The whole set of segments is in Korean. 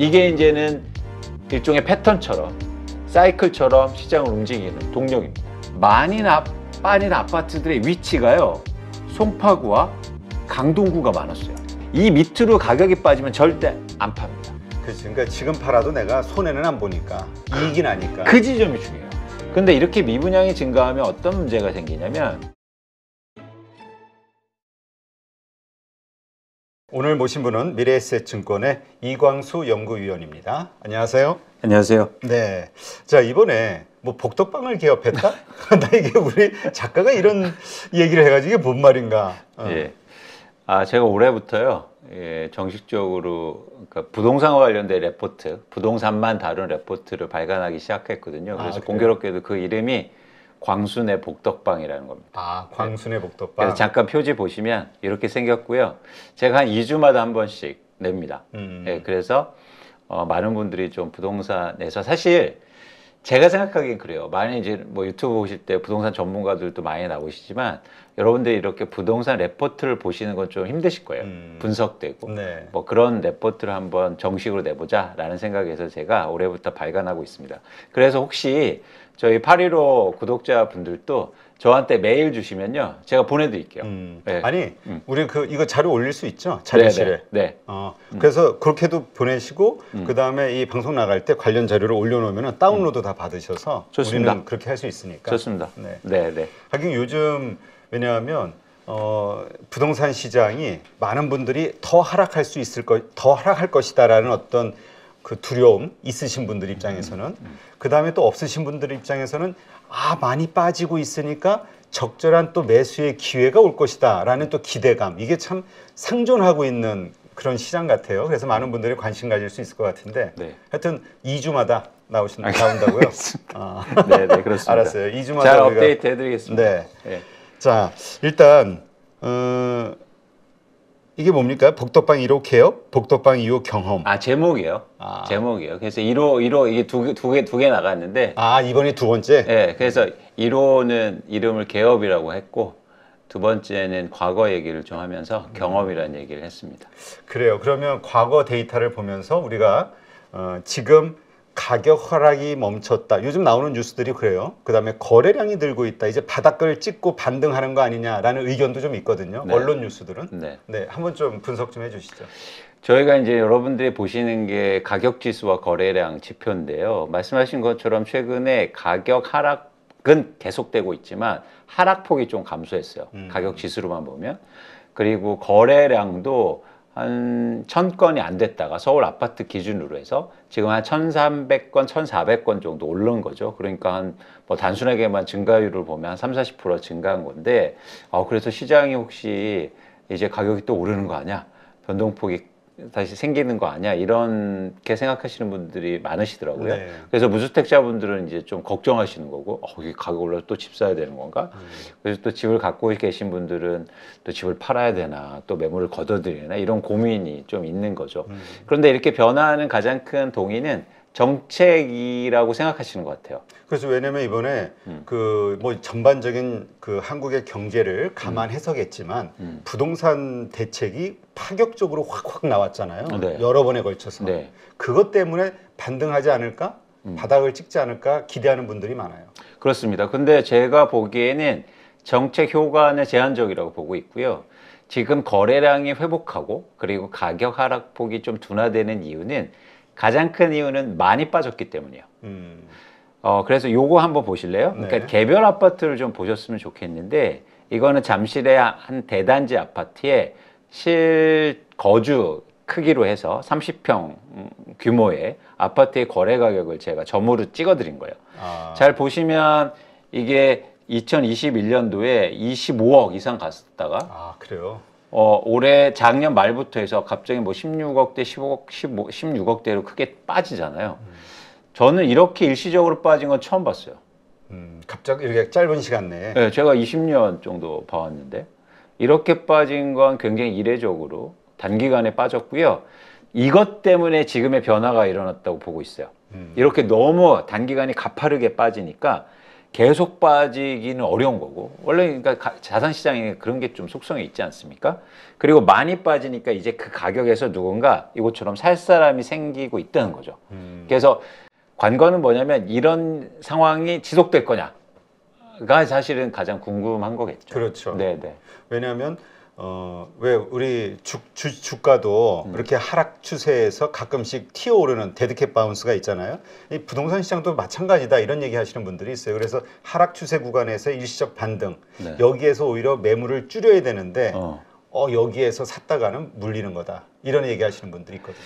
이게 이제는 일종의 패턴처럼 사이클처럼 시장을 움직이는 동력입니다. 많이 빠진 아파트들의 위치가요, 송파구와 강동구가 많았어요. 이 밑으로 가격이 빠지면 절대 안 팝니다. 그렇지. 그러니까 지금 팔아도 내가 손해는 안 보니까 이익이 나니까. 그 지점이 중요해요. 근데 이렇게 미분양이 증가하면 어떤 문제가 생기냐면, 오늘 모신 분은 미래에셋증권의 이광수 연구위원입니다. 안녕하세요. 안녕하세요. 네. 자, 이번에 뭐 복덕방을 개업했다? 나 이게 우리 작가가 이런 얘기를 해가지고 이게 뭔 말인가? 예. 제가 올해부터요, 예, 정식적으로 그러니까 부동산과 관련된 레포트, 부동산만 다룬 레포트를 발간하기 시작했거든요. 그래서 공교롭게도 그 이름이 광순의 복덕방이라는 겁니다. 아, 광순의 복덕방. 그래서 잠깐 표지 보시면 이렇게 생겼고요. 제가 한 2주마다 한 번씩 냅니다. 예, 그래서 많은 분들이 좀 부동산에서, 사실 제가 생각하기엔 그래요. 많이 이제 뭐 유튜브 보실 때 부동산 전문가들도 많이 나오시지만, 여러분들이 이렇게 부동산 레포트를 보시는 건 좀 힘드실 거예요. 분석되고. 네. 뭐 그런 레포트를 한번 정식으로 내보자 라는 생각에서 제가 올해부터 발간하고 있습니다. 그래서 혹시 저희 815 구독자분들도 저한테 메일 주시면요, 제가 보내드릴게요. 네. 아니, 우리 이거 자료 올릴 수 있죠? 자료실에. 네. 그래서 그렇게도 보내시고, 그 다음에 이 방송 나갈 때 관련 자료를 올려놓으면 다운로드 다 받으셔서 좋습니다. 우리는 그렇게 할 수 있으니까. 좋습니다. 네. 네. 하긴 요즘 왜냐하면 부동산 시장이 많은 분들이 더 하락할 수 있을 더 하락할 것이다라는 어떤 그 두려움 있으신 분들 입장에서는, 그 다음에 또 없으신 분들 입장에서는 많이 빠지고 있으니까 적절한 또 매수의 기회가 올 것이다라는 또 기대감, 이게 참 상존하고 있는 그런 시장 같아요. 그래서 많은 분들이 관심 가질 수 있을 것 같은데, 네. 하여튼 2주마다 나온다고요? 네, 그렇습니다. 알았어요. 2주마다 잘 업데이트 해드리겠습니다. 네. 자, 일단 이게 뭡니까? 복덕방 1호 개업, 복덕방 2호 경험. 제목이에요. 제목이에요. 그래서 1호 이게 두 개 나갔는데. 이번이 두 번째? 네, 그래서 1호는 이름을 개업이라고 했고, 두 번째는 과거 얘기를 좀 하면서 경험이라는 얘기를 했습니다. 그래요. 그러면 과거 데이터를 보면서 우리가 지금 가격 하락이 멈췄다. 요즘 나오는 뉴스들이 그래요. 그 다음에 거래량이 늘고 있다. 이제 바닥을 찍고 반등하는 거 아니냐라는 의견도 좀 있거든요. 네. 언론 뉴스들은. 네. 한번 좀 분석 좀 해주시죠. 저희가 이제 여러분들이 보시는 게 가격 지수와 거래량 지표인데요. 말씀하신 것처럼 최근에 가격 하락은 계속되고 있지만 하락폭이 좀 감소했어요. 가격 지수로만 보면. 그리고 거래량도 한 1000건이 안 됐다가 서울 아파트 기준으로 해서 지금 한 1300건, 1400건 정도 오른 거죠. 그러니까 한 뭐 단순하게만 증가율을 보면 한 30-40% 증가한 건데, 그래서 시장이 혹시 이제 가격이 또 오르는 거 아니야? 변동폭이 다시 생기는 거 아니야? 이렇게 생각하시는 분들이 많으시더라고요. 네. 그래서 무주택자분들은 이제 좀 걱정하시는 거고, 이게 가격 올라서 또 집 사야 되는 건가? 그래서 또 집을 갖고 계신 분들은 또 집을 팔아야 되나, 또 매물을 걷어들이나, 이런 고민이 좀 있는 거죠. 그런데 이렇게 변화하는 가장 큰 동의는 정책이라고 생각하시는 것 같아요. 그래서 왜냐면 이번에 그 뭐 전반적인 그 한국의 경제를 감안해서겠지만 부동산 대책이 파격적으로 확 나왔잖아요. 네. 여러 번에 걸쳐서. 네. 그것 때문에 반등하지 않을까? 바닥을 찍지 않을까? 기대하는 분들이 많아요. 그렇습니다. 근데 제가 보기에는 정책 효과는 제한적이라고 보고 있고요. 지금 거래량이 회복하고 그리고 가격 하락폭이 좀 둔화되는 이유는, 가장 큰 이유는 많이 빠졌기 때문이에요. 그래서 요거 한번 보실래요? 그러니까 개별 아파트를 좀 보셨으면 좋겠는데, 이거는 잠실의 한 대단지 아파트에 실거주 크기로 해서 30평 규모의 아파트의 거래 가격을 제가 점으로 찍어드린 거예요. 잘 보시면 이게 2021년도에 25억 이상 갔다가 그래요? 올해 작년 말부터 해서 갑자기 뭐 16억대, 15억, 16억대로 크게 빠지잖아요. 저는 이렇게 일시적으로 빠진 건 처음 봤어요. 갑자기 이렇게 짧은 시간 내에. 네, 제가 20년 정도 봐왔는데 이렇게 빠진 건 굉장히 이례적으로 단기간에 빠졌고요. 이것 때문에 지금의 변화가 일어났다고 보고 있어요. 이렇게 너무 단기간에 가파르게 빠지니까 계속 빠지기는 어려운 거고 원래 그러니까 자산 시장에 그런 게 좀 속성이 있지 않습니까? 그리고 많이 빠지니까 이제 그 가격에서 누군가 이것처럼 살 사람이 생기고 있다는 거죠. 그래서 관건은 뭐냐면 이런 상황이 지속될 거냐가 사실은 가장 궁금한 거겠죠. 그렇죠. 네네. 왜냐하면 왜 우리 주가도 그렇게 하락 추세에서 가끔씩 튀어오르는 데드캣 바운스가 있잖아요. 이 부동산 시장도 마찬가지다 이런 얘기 하시는 분들이 있어요. 그래서 하락 추세 구간에서 일시적 반등 네. 여기에서 오히려 매물을 줄여야 되는데 여기에서 샀다가는 물리는 거다 이런 얘기 하시는 분들이 있거든요.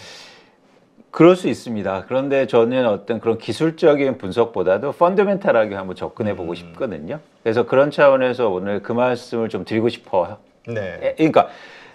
그럴 수 있습니다. 그런데 저는 어떤 그런 기술적인 분석보다도 펀더멘탈하게 한번 접근해 보고 싶거든요. 그래서 그런 차원에서 오늘 그 말씀을 좀 드리고 싶어요. 네. 그러니까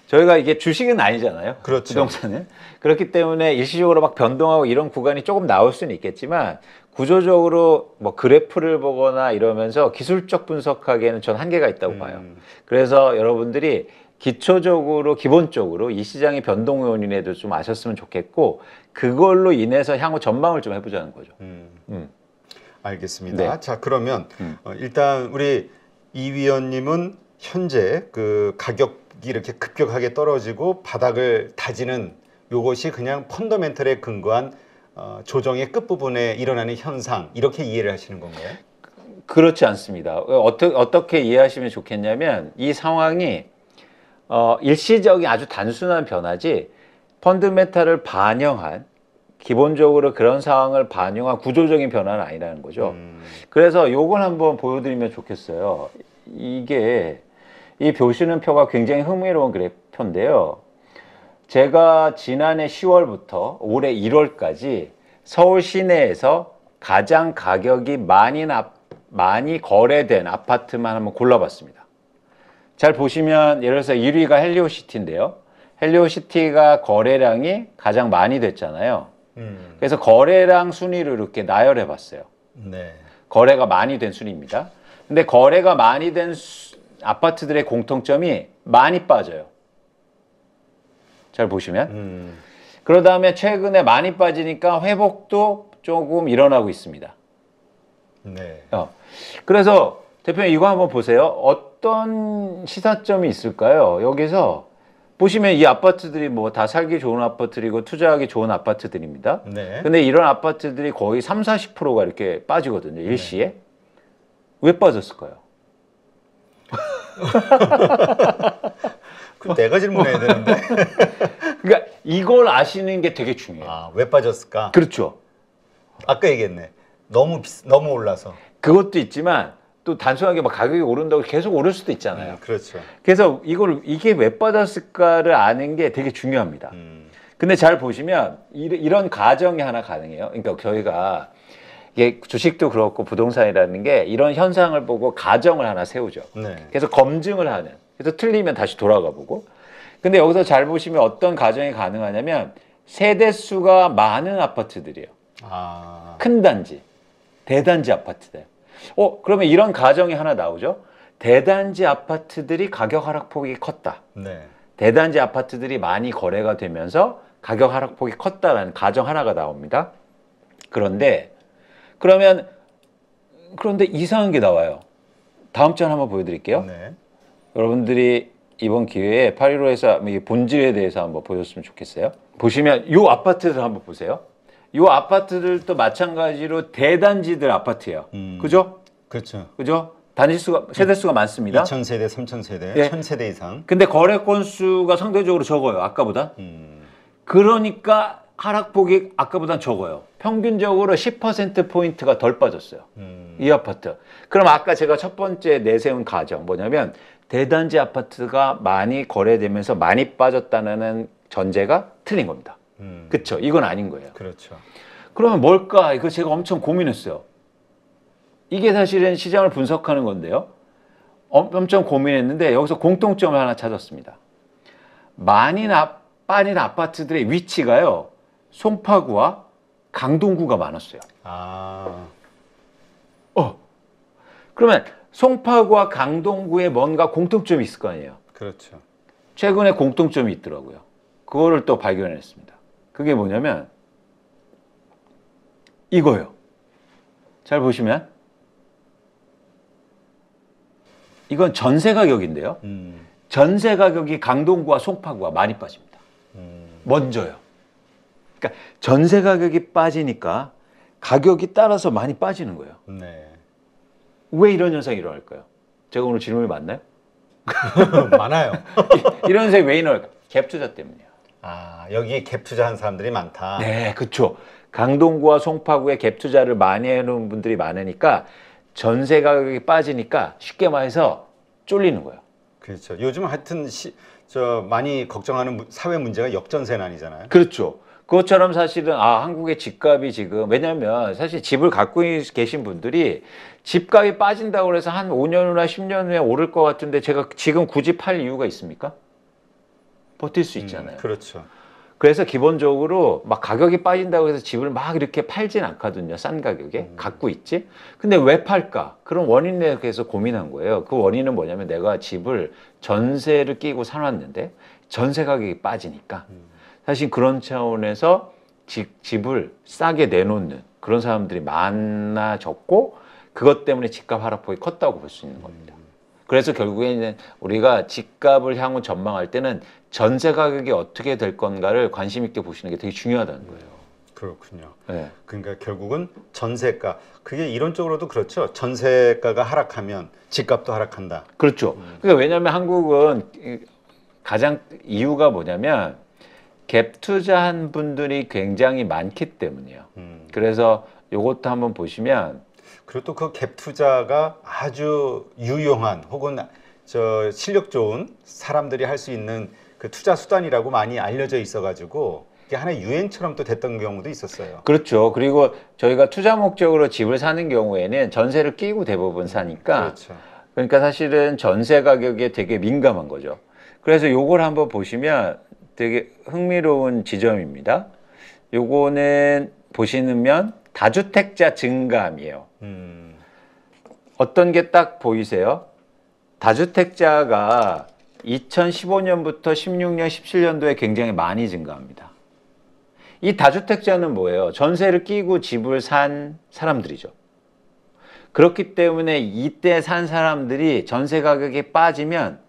저희가 이게 주식은 아니잖아요. 그렇죠. 부동산은. 그렇기 때문에 일시적으로 막 변동하고 이런 구간이 조금 나올 수는 있겠지만 구조적으로 뭐 그래프를 보거나 이러면서 기술적 분석하기에는 전 한계가 있다고 봐요. 그래서 여러분들이 기초적으로 기본적으로 이 시장의 변동 요인에 대해서 좀 아셨으면 좋겠고 그걸로 인해서 향후 전망을 좀 해보자는 거죠. 알겠습니다. 네. 자 그러면 일단 우리 이 위원님은 현재 그 가격이 이렇게 급격하게 떨어지고 바닥을 다지는 요것이 그냥 펀더멘털에 근거한 조정의 끝부분에 일어나는 현상 이렇게 이해를 하시는 건가요? 그렇지 않습니다. 어떻게 이해하시면 좋겠냐면 이 상황이 일시적인 아주 단순한 변화지 펀드메탈을 반영한 기본적으로 그런 상황을 반영한 구조적인 변화는 아니라는 거죠. 그래서 요걸 한번 보여드리면 좋겠어요. 이게 이 보시는 표가 굉장히 흥미로운 그래프인데요. 제가 지난해 10월부터 올해 1월까지 서울 시내에서 가장 가격이 많이 거래된 아파트만 한번 골라봤습니다. 잘 보시면 예를 들어서 1위가 헬리오시티인데요. 헬리오시티가 거래량이 가장 많이 됐잖아요. 그래서 거래량 순위를 이렇게 나열해 봤어요. 네. 거래가 많이 된 순위입니다. 근데 거래가 많이 된 아파트들의 공통점이 많이 빠져요. 잘 보시면. 그러 다음에 최근에 많이 빠지니까 회복도 조금 일어나고 있습니다. 네. 그래서 대표님 이거 한번 보세요. 어떤 시사점이 있을까요? 여기서 보시면 이 아파트들이 뭐 다 살기 좋은 아파트이고 투자하기 좋은 아파트들입니다. 네. 근데 이런 아파트들이 거의 30~40%가 이렇게 빠지거든요. 일시에. 왜 빠졌을까요? 그럼 내가 질문해야 되는데. 그러니까 이걸 아시는 게 되게 중요해요. 아, 왜 빠졌을까? 그렇죠. 아까 얘기했네. 너무 올라서. 그것도 있지만 또 단순하게 막 가격이 오른다고 계속 오를 수도 있잖아요. 그렇죠. 그래서 이게 왜 빠졌을까를 아는 게 되게 중요합니다. 근데 잘 보시면 이런 가정이 하나 가능해요. 그러니까 저희가 이게 주식도 그렇고 부동산이라는 게 이런 현상을 보고 가정을 하나 세우죠. 네. 그래서 검증을 하는. 그래서 틀리면 다시 돌아가 보고. 근데 여기서 잘 보시면 어떤 가정이 가능하냐면 세대수가 많은 아파트들이에요. 아. 큰 단지, 대단지 아파트들. 그러면 이런 가정이 하나 나오죠. 대단지 아파트들이 가격 하락폭이 컸다. 네. 대단지 아파트들이 많이 거래가 되면서 가격 하락폭이 컸다라는 가정 하나가 나옵니다. 그런데 이상한 게 나와요. 다음 장 한번 보여드릴게요. 네. 여러분들이 이번 기회에 815에서 본질에 대해서 한번 보셨으면 좋겠어요. 보시면 이 아파트들 한번 보세요. 이 아파트들도 마찬가지로 대단지들 아파트예요. 그죠? 그렇죠. 그죠? 세대수가 많습니다. 2,000세대, 3,000세대, 네. 1,000세대 이상. 근데 거래 건수가 상대적으로 적어요. 아까보다. 그러니까 하락폭이 아까보단 적어요. 평균적으로 10%포인트가 덜 빠졌어요. 이 아파트. 그럼 아까 제가 첫 번째 내세운 가정 뭐냐면 대단지 아파트가 많이 거래되면서 많이 빠졌다는 전제가 틀린 겁니다. 그렇죠? 이건 아닌 거예요. 그렇죠. 그러면 뭘까? 이거 제가 엄청 고민했어요. 이게 사실은 시장을 분석하는 건데요. 엄청 고민했는데 여기서 공통점을 하나 찾았습니다. 많이 빠진 아파트들의 위치가요. 송파구와 강동구가 많았어요. 아. 그러면 송파구와 강동구에 뭔가 공통점이 있을 거 아니에요. 그렇죠. 최근에 공통점이 있더라고요. 그거를 또 발견했습니다. 그게 뭐냐면 이거예요. 잘 보시면 이건 전세 가격인데요. 전세 가격이 강동구와 송파구가 많이 빠집니다. 먼저요. 그러니까 전세 가격이 빠지니까 가격이 따라서 많이 빠지는 거예요. 네. 왜 이런 현상이 일어날까요? 제가 오늘 질문이 맞나요? 많아요. 이런 현상이 왜 일어날까요? 갭 투자 때문이에요. 아, 여기 갭 투자한 사람들이 많다. 네, 그렇죠. 강동구와 송파구에 갭 투자를 많이 해놓은 분들이 많으니까 전세 가격이 빠지니까 쉽게 말해서 쫄리는 거예요. 그렇죠. 요즘 하여튼 많이 걱정하는 사회 문제가 역전세난이잖아요. 그렇죠. 그것처럼 사실은 한국의 집값이 지금 왜냐하면 사실 집을 갖고 계신 분들이 집값이 빠진다고 해서 한 5년 후나 10년 후에 오를 것 같은데 제가 지금 굳이 팔 이유가 있습니까? 버틸 수 있잖아요. 그렇죠. 그래서 기본적으로 막 가격이 빠진다고 해서 집을 막 이렇게 팔진 않거든요. 싼 가격에 갖고 있지. 근데 왜 팔까? 그런 원인에 대해서 고민한 거예요. 그 원인은 뭐냐면 내가 집을 전세를 끼고 사놨는데 전세 가격이 빠지니까 사실 그런 차원에서 집을 싸게 내놓는 그런 사람들이 많아졌고 그것 때문에 집값 하락폭이 컸다고 볼 수 있는 겁니다. 그래서 결국에는 우리가 집값을 향후 전망할 때는 전세 가격이 어떻게 될 건가를 관심 있게 보시는 게 되게 중요하다는 거예요. 그렇군요. 네. 그러니까 결국은 전세가 그게 이론적으로도 그렇죠. 전세가가 하락하면 집값도 하락한다. 그렇죠. 그러니까 왜냐하면 한국은 가장 이유가 뭐냐면 갭 투자한 분들이 굉장히 많기 때문이에요. 그래서 이것도 한번 보시면 그리고 또 그 갭 투자가 아주 유용한 혹은 실력 좋은 사람들이 할 수 있는 그 투자 수단이라고 많이 알려져 있어가지고 이게 하나의 유행처럼 또 됐던 경우도 있었어요. 그렇죠. 그리고 저희가 투자 목적으로 집을 사는 경우에는 전세를 끼고 대부분 사니까 그렇죠. 그러니까 사실은 전세 가격에 되게 민감한 거죠. 그래서 요걸 한번 보시면 되게 흥미로운 지점입니다. 요거는 보시면 다주택자 증감이에요. 어떤 게 딱 보이세요? 다주택자가 2015년부터 16년, 17년도에 굉장히 많이 증가합니다. 이 다주택자는 뭐예요? 전세를 끼고 집을 산 사람들이죠. 그렇기 때문에 이때 산 사람들이 전세 가격이 빠지면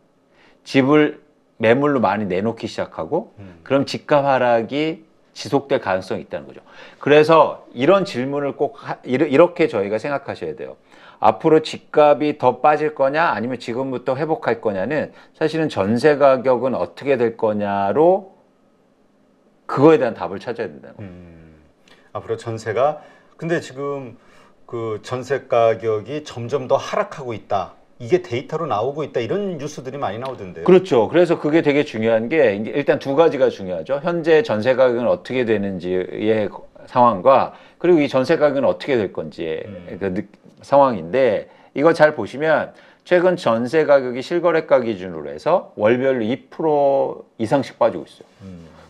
집을 매물로 많이 내놓기 시작하고 그럼 집값 하락이 지속될 가능성이 있다는 거죠. 그래서 이런 질문을 꼭 이렇게 저희가 생각하셔야 돼요. 앞으로 집값이 더 빠질 거냐 아니면 지금부터 회복할 거냐는 사실은 전세 가격은 어떻게 될 거냐로 그거에 대한 답을 찾아야 된다는 거예요. 앞으로 전세가 근데 지금 그 전세 가격이 점점 더 하락하고 있다. 이게 데이터로 나오고 있다. 이런 뉴스들이 많이 나오던데요. 그렇죠. 그래서 그게 되게 중요한 게 일단 두 가지가 중요하죠. 현재 전세 가격은 어떻게 되는지의 상황과 그리고 이 전세 가격은 어떻게 될 건지의 그 상황인데 이거 잘 보시면 최근 전세 가격이 실거래가 기준으로 해서 월별로 2% 이상씩 빠지고 있어요.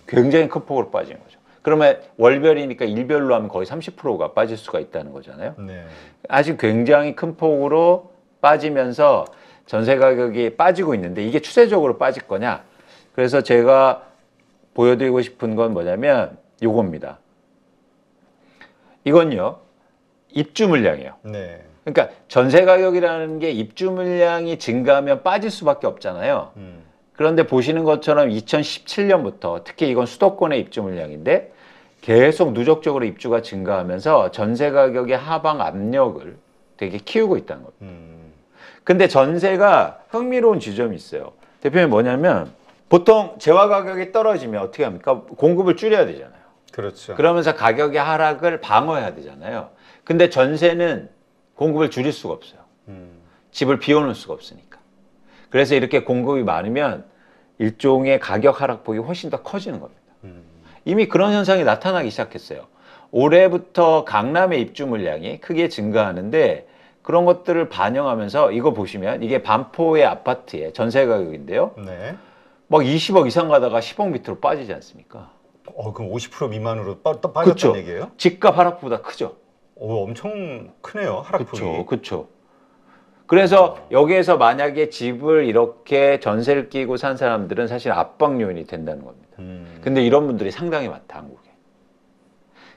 굉장히 큰 폭으로 빠지는 거죠. 그러면 월별이니까 일별로 하면 거의 30%가 빠질 수가 있다는 거잖아요. 네. 아직 굉장히 큰 폭으로 빠지면서 전세 가격이 빠지고 있는데 이게 추세적으로 빠질 거냐? 그래서 제가 보여드리고 싶은 건 뭐냐면 요겁니다. 이건요. 입주 물량이에요. 네. 그러니까 전세 가격이라는 게 입주 물량이 증가하면 빠질 수밖에 없잖아요. 그런데 보시는 것처럼 2017년부터 특히 이건 수도권의 입주 물량인데 계속 누적적으로 입주가 증가하면서 전세 가격의 하방 압력을 되게 키우고 있다는 겁니다. 근데 전세가 흥미로운 지점이 있어요. 대표님 뭐냐면 보통 재화 가격이 떨어지면 어떻게 합니까? 공급을 줄여야 되잖아요. 그렇죠. 그러면서 가격의 하락을 방어해야 되잖아요. 근데 전세는 공급을 줄일 수가 없어요. 집을 비워놓을 수가 없으니까. 그래서 이렇게 공급이 많으면 일종의 가격 하락폭이 훨씬 더 커지는 겁니다. 이미 그런 현상이 나타나기 시작했어요. 올해부터 강남의 입주 물량이 크게 증가하는데 그런 것들을 반영하면서 이거 보시면 이게 반포의 아파트의 전세 가격인데요. 네. 막 20억 이상 가다가 10억 밑으로 빠지지 않습니까? 그럼 50% 미만으로 빠졌다는 그쵸. 얘기예요? 집값 하락보다 크죠. 엄청 크네요. 하락폭이. 그렇죠. 그래서 여기에서 만약에 집을 이렇게 전세를 끼고 산 사람들은 사실 압박 요인이 된다는 겁니다. 근데 이런 분들이 상당히 많다, 한국에.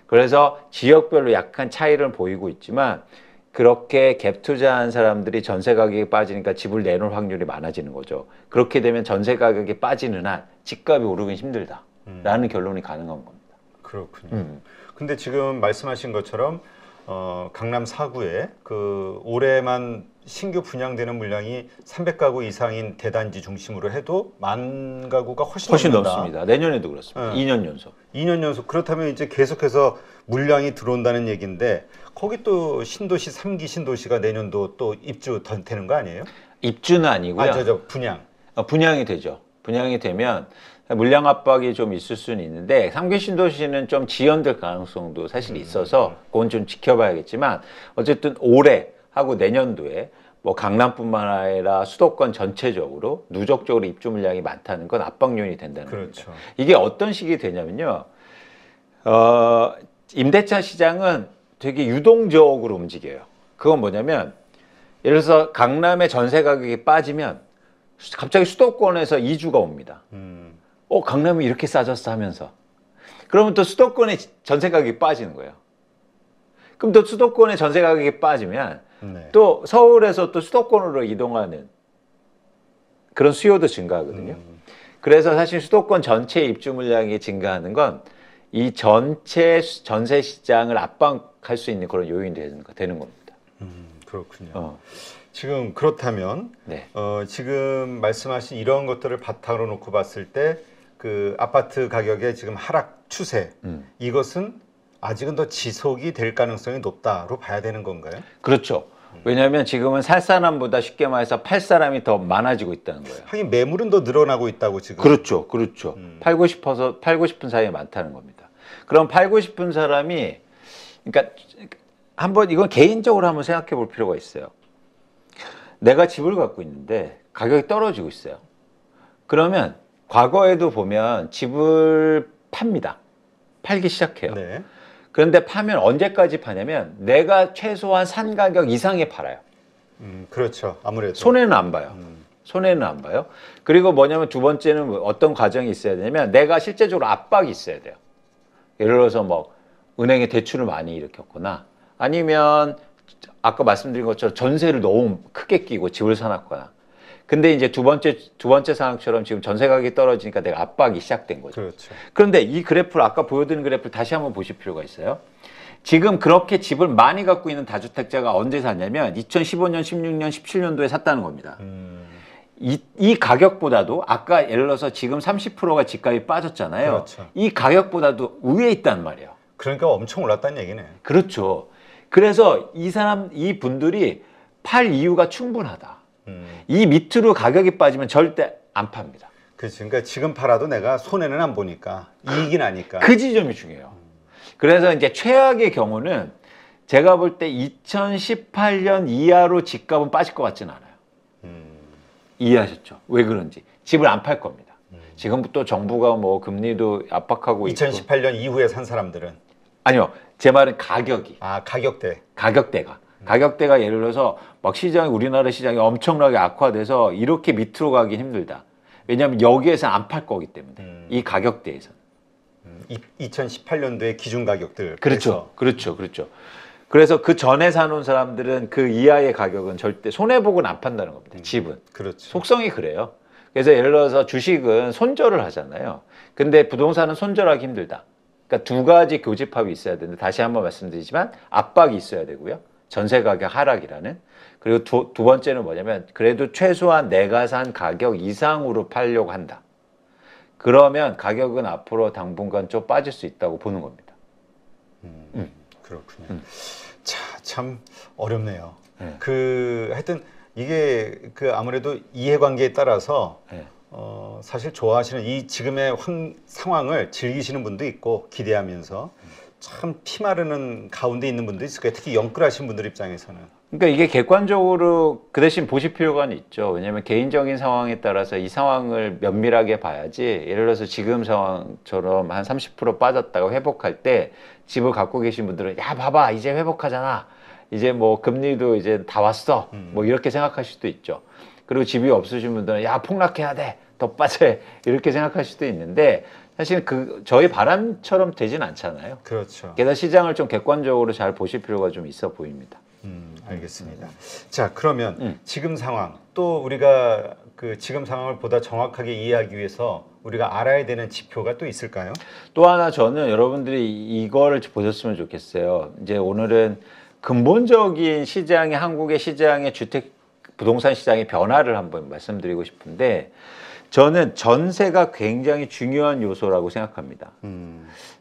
그래서 지역별로 약간 차이를 보이고 있지만 그렇게 갭 투자한 사람들이 전세 가격이 빠지니까 집을 내놓을 확률이 많아지는 거죠. 그렇게 되면 전세 가격이 빠지는 한 집값이 오르긴 힘들다라는 결론이 가능한 겁니다. 그렇군요. 근데 지금 말씀하신 것처럼 강남 4구에 그 올해만 신규 분양되는 물량이 300가구 이상인 대단지 중심으로 해도 10,000가구가 훨씬 넘는다. 넘습니다. 내년에도 그렇습니다. 2년 연속. 2년 연속. 그렇다면 이제 계속해서 물량이 들어온다는 얘기인데 거기 또 신도시 3기 신도시가 내년도 또 입주 되는 거 아니에요? 입주는 아니고요. 저 분양. 분양이 되죠. 분양이 되면 물량 압박이 좀 있을 수는 있는데 3기 신도시는 좀 지연될 가능성도 사실 있어서 그건 좀 지켜봐야겠지만 어쨌든 올해 하고 내년도에 뭐 강남뿐만 아니라 수도권 전체적으로 누적적으로 입주 물량이 많다는 건 압박 요인이 된다는 그렇죠. 겁니다. 이게 어떤 식이 되냐면요. 임대차 시장은 되게 유동적으로 움직여요. 그건 뭐냐면 예를 들어서 강남의 전세 가격이 빠지면 갑자기 수도권에서 이주가 옵니다. 강남이 이렇게 싸졌어 하면서. 그러면 또 수도권의 전세 가격이 빠지는 거예요. 그럼 또 수도권의 전세 가격이 빠지면 네. 또 서울에서 또 수도권으로 이동하는 그런 수요도 증가하거든요. 그래서 사실 수도권 전체 입주 물량이 증가하는 건 이 전체 전세 시장을 압박할 수 있는 그런 요인이 되는 겁니다. 그렇군요. 지금 그렇다면 네. 지금 말씀하신 이런 것들을 바탕으로 놓고 봤을 때 그 아파트 가격의 지금 하락 추세 이것은 아직은 더 지속이 될 가능성이 높다로 봐야 되는 건가요? 그렇죠. 왜냐하면 지금은 살 사람보다 쉽게 말해서 팔 사람이 더 많아지고 있다는 거예요. 하긴 매물은 더 늘어나고 있다고 지금. 그렇죠. 그렇죠. 팔고 싶은 사람이 많다는 겁니다. 그럼 팔고 싶은 사람이 그러니까 한번 이건 개인적으로 한번 생각해 볼 필요가 있어요. 내가 집을 갖고 있는데 가격이 떨어지고 있어요. 그러면 과거에도 보면 집을 팝니다. 팔기 시작해요. 네. 그런데 파면 언제까지 파냐면 내가 최소한 산 가격 이상에 팔아요. 그렇죠. 아무래도. 손해는 안 봐요. 손해는 안 봐요. 그리고 뭐냐면 두 번째는 어떤 과정이 있어야 되냐면 내가 실제적으로 압박이 있어야 돼요. 예를 들어서 뭐 은행에 대출을 많이 일으켰거나 아니면 아까 말씀드린 것처럼 전세를 너무 크게 끼고 집을 사놨거나. 근데 이제 두 번째 상황처럼 지금 전세 가격이 떨어지니까 내가 압박이 시작된 거죠. 그렇죠. 그런데 이 그래프를 아까 보여드린 그래프를 다시 한번 보실 필요가 있어요. 지금 그렇게 집을 많이 갖고 있는 다주택자가 언제 샀냐면 2015년, 16년, 17년도에 샀다는 겁니다. 이 가격보다도 아까 예를 들어서 지금 30%가 집값이 빠졌잖아요. 그렇죠. 이 가격보다도 위에 있단 말이에요. 그러니까 엄청 올랐다는 얘기네. 그렇죠. 그래서 이 분들이 팔 이유가 충분하다. 이 밑으로 가격이 빠지면 절대 안 팝니다. 그렇지. 그러니까 지금 팔아도 내가 손해는 안 보니까 이익이 나니까. 그 지점이 중요해요. 그래서 이제 최악의 경우는 제가 볼 때 2018년 이하로 집값은 빠질 것 같지는 않아요. 이해하셨죠? 왜 그런지. 집을 안 팔 겁니다. 지금부터 정부가 뭐 금리도 압박하고 2018년 이후에 산 사람들은 아니요. 제 말은 가격이. 가격대가 예를 들어서 막 우리나라 시장이 엄청나게 악화돼서 이렇게 밑으로 가긴 힘들다. 왜냐하면 여기에서 안 팔 거기 때문에. 이 가격대에서는. 2018년도의 기준 가격들. 그렇죠. 그래서 그 전에 사놓은 사람들은 그 이하의 가격은 절대 손해보고는 안 판다는 겁니다. 집은. 그렇죠. 속성이 그래요. 그래서 예를 들어서 주식은 손절을 하잖아요. 근데 부동산은 손절하기 힘들다. 그러니까 두 가지 교집합이 있어야 되는데 다시 한번 말씀드리지만 압박이 있어야 되고요. 전세 가격 하락이라는. 그리고 두 번째는 뭐냐면 그래도 최소한 내가 산 가격 이상으로 팔려고 한다. 그러면 가격은 앞으로 당분간 좀 빠질 수 있다고 보는 겁니다. 그렇군요. 자, 참 어렵네요. 네. 하여튼 이게 아무래도 이해관계에 따라서 네. 사실 좋아하시는 이 지금의 상황을 즐기시는 분도 있고 기대하면서 참 피마르는 가운데 있는 분도 있을 거예요. 특히 영끌하신 분들 입장에서는. 그러니까 이게 객관적으로 그 대신 보실 필요가 있죠. 왜냐하면 개인적인 상황에 따라서 이 상황을 면밀하게 봐야지. 예를 들어서 지금 상황처럼 한 30% 빠졌다가 회복할 때 집을 갖고 계신 분들은 야 봐봐 이제 회복하잖아. 이제 뭐 금리도 이제 다 왔어. 뭐 이렇게 생각하실 수도 있죠. 그리고 집이 없으신 분들은 야 폭락해야 돼. 더 빠져야 이렇게 생각할 수도 있는데 사실 저희 바람처럼 되진 않잖아요. 그렇죠. 게다가 시장을 좀 객관적으로 잘 보실 필요가 좀 있어 보입니다. 알겠습니다. 자, 그러면 지금 상황 또 우리가 그 지금 상황을 보다 정확하게 이해하기 위해서 우리가 알아야 되는 지표가 또 있을까요? 또 하나 저는 여러분들이 이거를 보셨으면 좋겠어요. 이제 오늘은 근본적인 시장의 한국의 시장의 주택 부동산 시장의 변화를 한번 말씀드리고 싶은데 저는 전세가 굉장히 중요한 요소라고 생각합니다.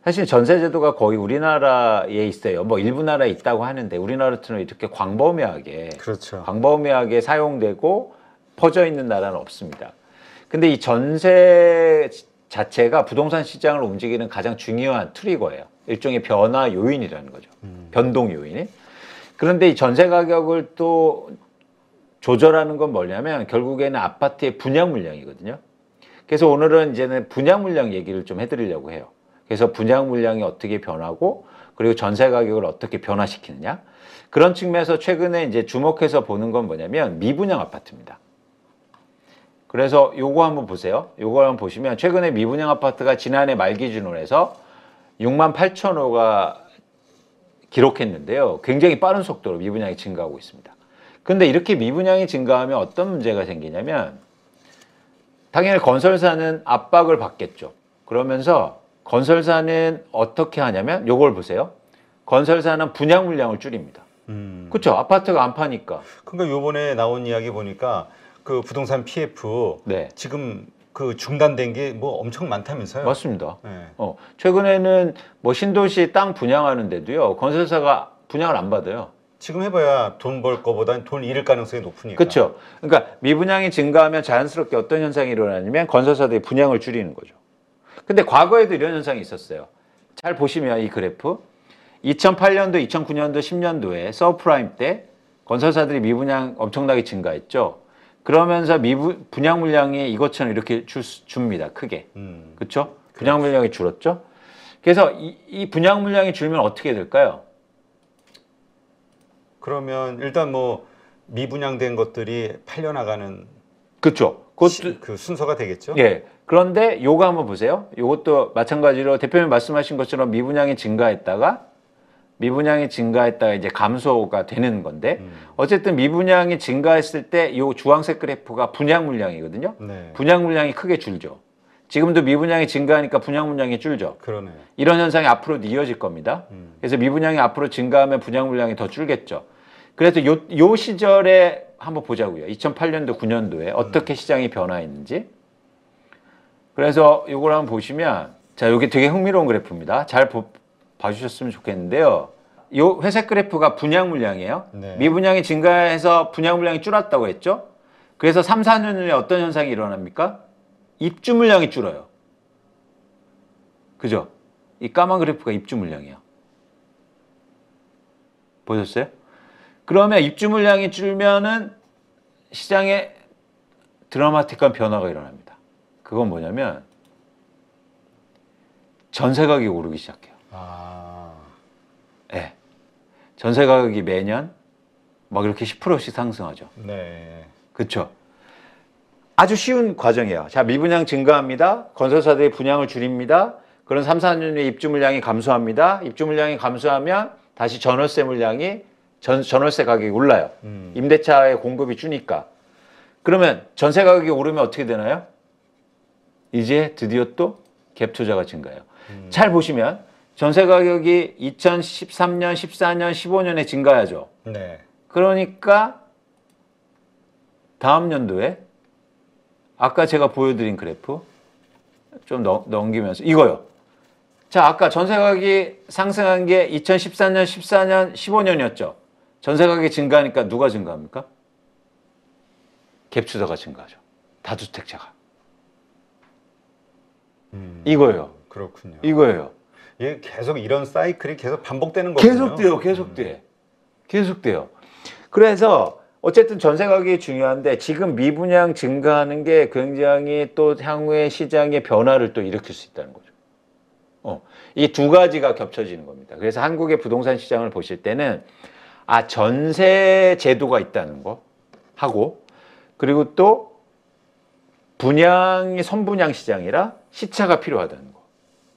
사실 전세 제도가 거의 우리나라에 있어요. 뭐 일부 나라에 있다고 하는데 우리나라처럼 이렇게 광범위하게 그렇죠. 광범위하게 사용되고 퍼져 있는 나라는 없습니다. 근데 이 전세 자체가 부동산 시장을 움직이는 가장 중요한 트리거예요. 일종의 변화 요인이라는 거죠. 변동 요인이. 그런데 이 전세 가격을 또 조절하는 건 뭐냐면 결국에는 아파트의 분양 물량이거든요. 그래서 오늘은 이제는 분양 물량 얘기를 좀 해드리려고 해요. 그래서 분양 물량이 어떻게 변하고 그리고 전세 가격을 어떻게 변화시키느냐. 그런 측면에서 최근에 이제 주목해서 보는 건 뭐냐면 미분양 아파트입니다. 그래서 요거 한번 보세요. 요거 한번 보시면 최근에 미분양 아파트가 지난해 말 기준으로 해서 68,000호가 기록했는데요. 굉장히 빠른 속도로 미분양이 증가하고 있습니다. 근데 이렇게 미분양이 증가하면 어떤 문제가 생기냐면 당연히 건설사는 압박을 받겠죠. 그러면서 건설사는 어떻게 하냐면 요걸 보세요. 건설사는 분양 물량을 줄입니다. 그렇죠? 아파트가 안 파니까. 그러니까 요번에 나온 이야기 보니까 그 부동산 PF 네. 지금 그 중단된 게 뭐 엄청 많다면서요? 맞습니다. 네. 최근에는 뭐 신도시 땅 분양하는데도요. 건설사가 분양을 안 받아요. 지금 해봐야 돈 벌 거보다는 돈 잃을 가능성이 높으니까. 그렇죠. 그러니까 미분양이 증가하면 자연스럽게 어떤 현상이 일어나냐면 건설사들이 분양을 줄이는 거죠. 근데 과거에도 이런 현상이 있었어요. 잘 보시면 이 그래프 2008년도, 2009년도, 10년도에 서브프라임 때 건설사들이 미분양 엄청나게 증가했죠. 그러면서 분양 물량이 이것처럼 이렇게 줍니다. 크게. 그렇죠? 분양 물량이 줄었죠. 그래서 이 분양 물량이 줄면 어떻게 될까요? 그러면 일단 뭐 미분양된 것들이 팔려나가는 그렇죠. 그 순서가 되겠죠. 예. 그런데 요거 한번 보세요. 요것도 마찬가지로 대표님 말씀하신 것처럼 미분양이 증가했다가 이제 감소가 되는 건데 어쨌든 미분양이 증가했을 때 요 주황색 그래프가 분양 물량이거든요. 네. 분양 물량이 크게 줄죠. 지금도 미분양이 증가하니까 분양 물량이 줄죠. 그러네. 이런 현상이 앞으로도 이어질 겁니다. 그래서 미분양이 앞으로 증가하면 분양 물량이 더 줄겠죠. 그래서 요 시절에 한번 보자고요. 2008년도, 9년도에 어떻게 시장이 변화했는지. 그래서 요걸 한번 보시면 자, 이게 되게 흥미로운 그래프입니다. 잘 봐주셨으면 좋겠는데요. 요 회색 그래프가 분양 물량이에요. 네. 미분양이 증가해서 분양 물량이 줄었다고 했죠. 그래서 3, 4년 후에 어떤 현상이 일어납니까? 입주 물량이 줄어요. 그죠? 이 까만 그래프가 입주 물량이에요. 보셨어요? 그러면 입주 물량이 줄면은 시장에 드라마틱한 변화가 일어납니다. 그건 뭐냐면 전세 가격이 오르기 시작해요. 네. 전세 가격이 매년 막 이렇게 10%씩 상승하죠. 네. 그렇죠. 아주 쉬운 과정이에요. 자, 미분양 증가합니다. 건설사들이 분양을 줄입니다. 그런 3, 4년 후에 입주 물량이 감소합니다. 입주 물량이 감소하면 다시 전월세 물량이 전월세 가격이 올라요. 임대차의 공급이 주니까. 그러면 전세 가격이 오르면 어떻게 되나요? 이제 드디어 또 갭 투자가 증가해요. 잘 보시면 전세 가격이 2013년, 14년, 15년에 증가하죠. 네. 그러니까 다음 연도에 아까 제가 보여드린 그래프 좀 넘기면서 이거요. 자, 아까 전세 가격이 상승한 게 2014년, 14년, 15년이었죠. 전세 가격이 증가하니까 누가 증가합니까? 갭 투자가 증가하죠. 다주택자가. 이거예요. 그렇군요. 이거예요. 예, 계속 이런 사이클이 계속 반복되는 거군요. 계속돼요. 그래서 어쨌든 전세 가격이 중요한데 지금 미분양 증가하는 게 굉장히 또 향후의 시장의 변화를 또 일으킬 수 있다는 거죠. 이 두 가지가 겹쳐지는 겁니다. 그래서 한국의 부동산 시장을 보실 때는 전세 제도가 있다는 거 하고 그리고 또 분양이 선분양 시장이라 시차가 필요하다는 거.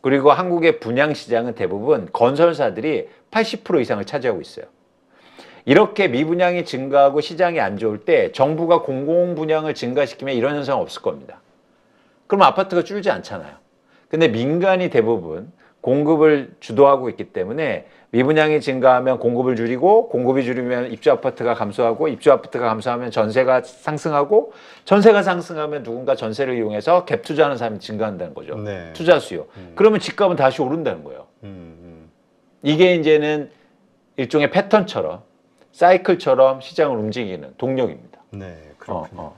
그리고 한국의 분양 시장은 대부분 건설사들이 80% 이상을 차지하고 있어요. 이렇게 미분양이 증가하고 시장이 안 좋을 때 정부가 공공분양을 증가시키면 이런 현상은 없을 겁니다. 그럼 아파트가 줄지 않잖아요. 근데 민간이 대부분 공급을 주도하고 있기 때문에 미분양이 증가하면 공급을 줄이고 공급이 줄이면 입주 아파트가 감소하고 입주 아파트가 감소하면 전세가 상승하고 전세가 상승하면 누군가 전세를 이용해서 갭 투자하는 사람이 증가한다는 거죠. 네. 투자 수요. 그러면 집값은 다시 오른다는 거예요. 이게 이제는 일종의 패턴처럼 사이클처럼 시장을 움직이는 동력입니다. 네, 그렇군요.